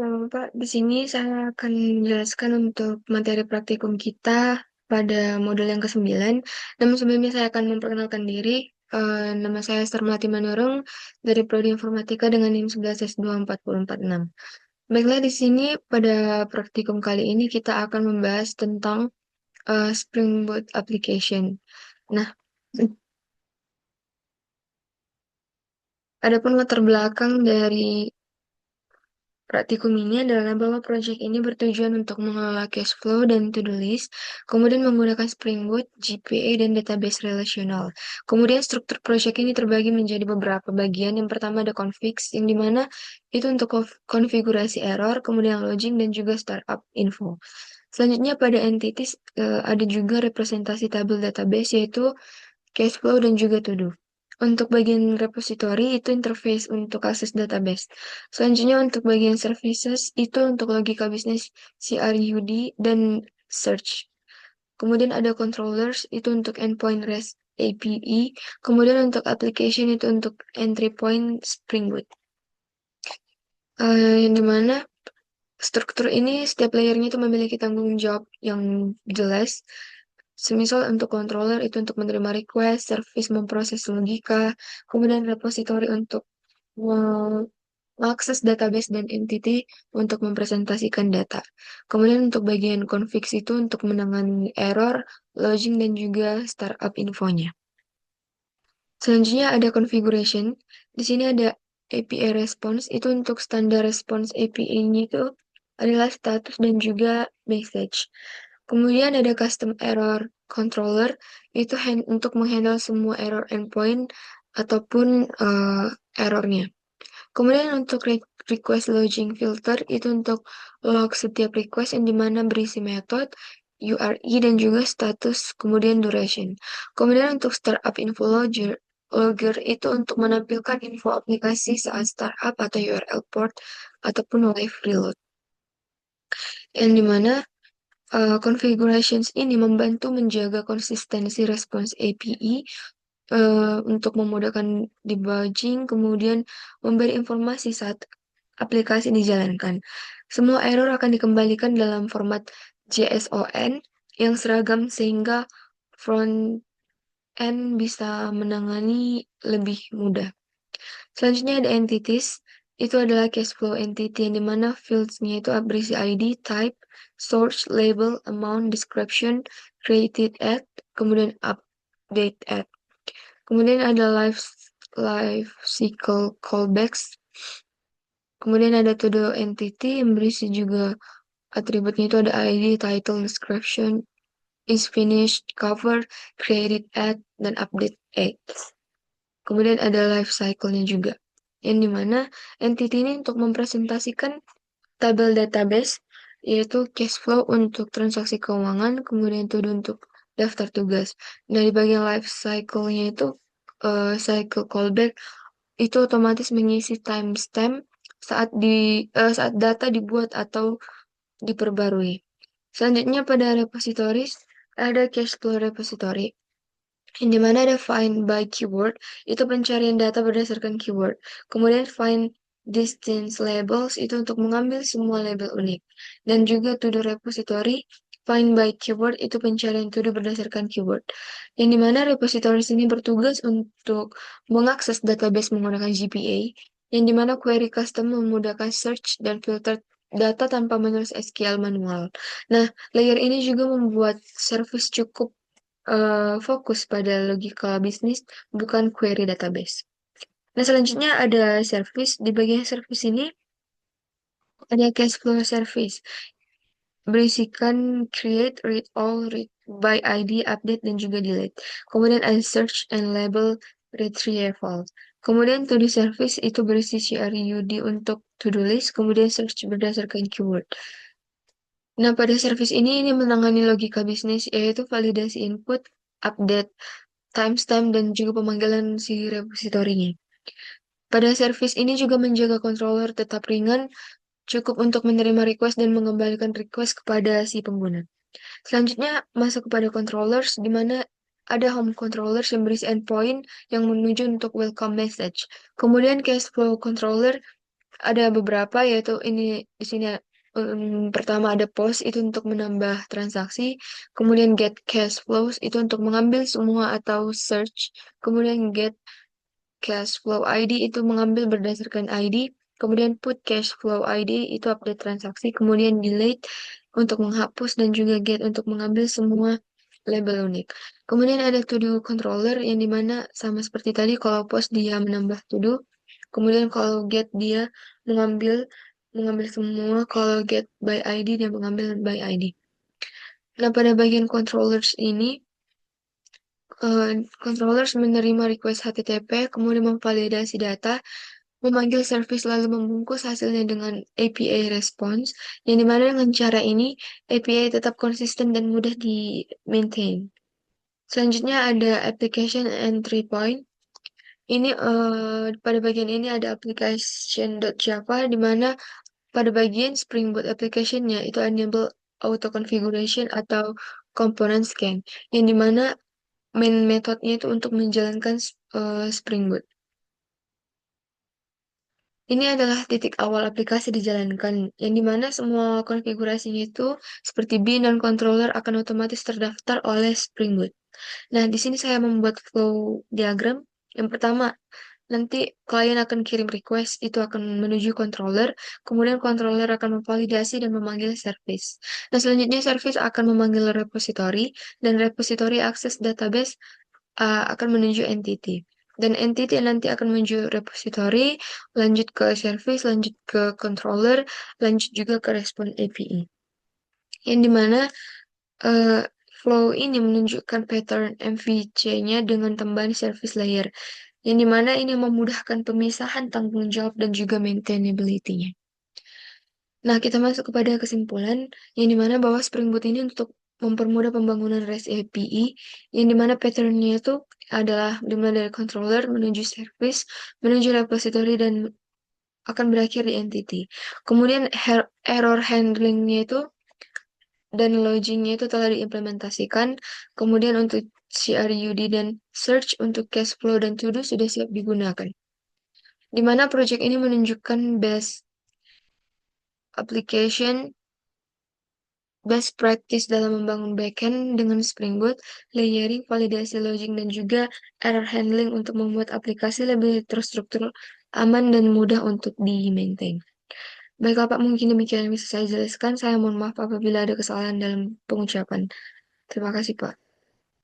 Pak, di sini saya akan menjelaskan untuk materi praktikum kita pada modul yang ke-9. Namun sebelumnya saya akan memperkenalkan diri. Nama saya Esther Melati Manurung dari Prodi Informatika dengan NIM 11S24046. Baiklah, di sini pada praktikum kali ini kita akan membahas tentang Spring Boot Application. Nah, adapun latar belakang dari praktikum ini adalah bahwa proyek ini bertujuan untuk mengelola cash flow dan to-do list, kemudian menggunakan Spring Boot, GPA, dan database relasional. Kemudian struktur proyek ini terbagi menjadi beberapa bagian. Yang pertama ada configs, yang dimana itu untuk konfigurasi error, kemudian login, dan juga startup info. Selanjutnya pada entities ada juga representasi tabel database, yaitu cash flow dan juga to-do. Untuk bagian repository itu interface untuk akses database. Selanjutnya untuk bagian services itu untuk logika bisnis CRUD dan search. Kemudian ada controllers itu untuk endpoint REST API. Kemudian untuk application itu untuk entry point Spring Boot. Yang dimana struktur ini setiap layernya itu memiliki tanggung jawab yang jelas. Semisal untuk controller itu untuk menerima request, service memproses logika, kemudian repository untuk mengakses database dan entity untuk mempresentasikan data. Kemudian untuk bagian configs itu untuk menangani error, login, dan juga startup infonya. Selanjutnya ada configuration. Di sini ada API response, itu untuk standar response API-nya itu adalah status dan juga message. Kemudian ada custom error controller, itu untuk menghandle semua error endpoint ataupun errornya. Kemudian untuk request login filter, itu untuk log setiap request yang dimana berisi metode, URI, dan juga status, kemudian duration. Kemudian untuk startup info logger itu untuk menampilkan info aplikasi saat startup atau URL port ataupun live reload. Yang dimana configurations ini membantu menjaga konsistensi respons API untuk memudahkan debugging, kemudian memberi informasi saat aplikasi dijalankan. Semua error akan dikembalikan dalam format JSON yang seragam sehingga front end bisa menangani lebih mudah. Selanjutnya ada entities. Itu adalah cash flow entity yang dimana fields-nya itu berisi ID, type, source, label, amount, description, created at, kemudian update at. Kemudian ada life cycle callbacks. Kemudian ada to-do entity yang berisi juga atributnya itu ada ID, title, description, is finished, cover, created at, dan update at. Kemudian ada life cycle-nya juga. Yang dimana entity ini untuk mempresentasikan tabel database, yaitu cash flow untuk transaksi keuangan, kemudian to-do untuk daftar tugas. Dari bagian life cycle-nya itu, cycle callback, itu otomatis mengisi timestamp saat data dibuat atau diperbarui. Selanjutnya pada repositories, ada cash flow repository. Yang dimana ada find by keyword, itu pencarian data berdasarkan keyword. Kemudian find distance labels, itu untuk mengambil semua label unik. Dan juga to the repository, find by keyword, itu pencarian to the berdasarkan keyword. Yang dimana repository ini bertugas untuk mengakses database menggunakan GPA, yang dimana query custom memudahkan search dan filter data tanpa menulis SQL manual. Nah, layer ini juga membuat service cukup fokus pada logika bisnis, bukan query database. Nah, selanjutnya ada service. Di bagian service ini ada cash flow service. Berisikan create, read all, read by ID, update, dan juga delete. Kemudian ada search and label retrieval. Kemudian to do service itu berisi CRUD untuk to-do list, kemudian search berdasarkan keyword. Nah, pada service ini menangani logika bisnis, yaitu validasi input, update, timestamp, dan juga pemanggilan si repositorinya. Pada service ini juga menjaga controller tetap ringan, cukup untuk menerima request dan mengembalikan request kepada si pengguna. Selanjutnya masuk kepada controllers, di mana ada home controllers yang berisi endpoint yang menuju untuk welcome message. Kemudian cash flow controller Ada beberapa, yaitu ini di sini pertama ada post itu untuk menambah transaksi, kemudian get cash flows itu untuk mengambil semua atau search, kemudian get cash flow ID itu mengambil berdasarkan ID, kemudian put cash flow ID itu update transaksi, kemudian delete untuk menghapus dan juga get untuk mengambil semua label unik. Kemudian ada to do controller yang dimana sama seperti tadi, kalau post dia menambah to do, kemudian kalau get dia mengambil mengambil semua, kalau get by ID dia mengambil by ID. Nah, pada bagian controllers ini, eh, controllers menerima request HTTP, kemudian memvalidasi data, memanggil service lalu membungkus hasilnya dengan API response, yang dimana dengan cara ini API tetap konsisten dan mudah di-maintain. Selanjutnya ada application entry point. Ini pada bagian ini ada application.java di mana pada bagian Spring Boot application-nya itu enable auto configuration atau component scan, yang dimana main metodenya itu untuk menjalankan Spring Boot. Ini adalah titik awal aplikasi dijalankan, yang dimana semua konfigurasinya itu seperti bin dan controller akan otomatis terdaftar oleh Spring Boot. Nah, di sini saya membuat flow diagram. Yang pertama, nanti klien akan kirim request, itu akan menuju controller, kemudian controller akan memvalidasi dan memanggil service. Nah, selanjutnya service akan memanggil repository, dan repository akses database akan menuju entity. Dan entity nanti akan menuju repository, lanjut ke service, lanjut ke controller, lanjut juga ke respon API. Yang dimana eh, flow ini menunjukkan pattern MVC-nya dengan tambahan service layer. Yang dimana ini memudahkan pemisahan tanggung jawab dan juga maintainability-nya. Nah, kita masuk kepada kesimpulan, yang dimana bahwa Spring Boot ini untuk mempermudah pembangunan REST API, yang dimana pattern-nya itu adalah dimulai dari controller, menuju service, menuju repository, dan akan berakhir di entity. Kemudian error handling-nya itu dan logging-nya itu telah diimplementasikan. Kemudian untuk CRUD dan search untuk cash flow dan to-do sudah siap digunakan. Di mana project ini menunjukkan application best practice dalam membangun backend dengan Spring Boot, layering, validasi logging, dan juga error handling untuk membuat aplikasi lebih terstruktur, aman, dan mudah untuk di-maintain. Baiklah Pak, mungkin demikian yang bisa saya jelaskan. Saya mohon maaf apabila ada kesalahan dalam pengucapan. Terima kasih Pak.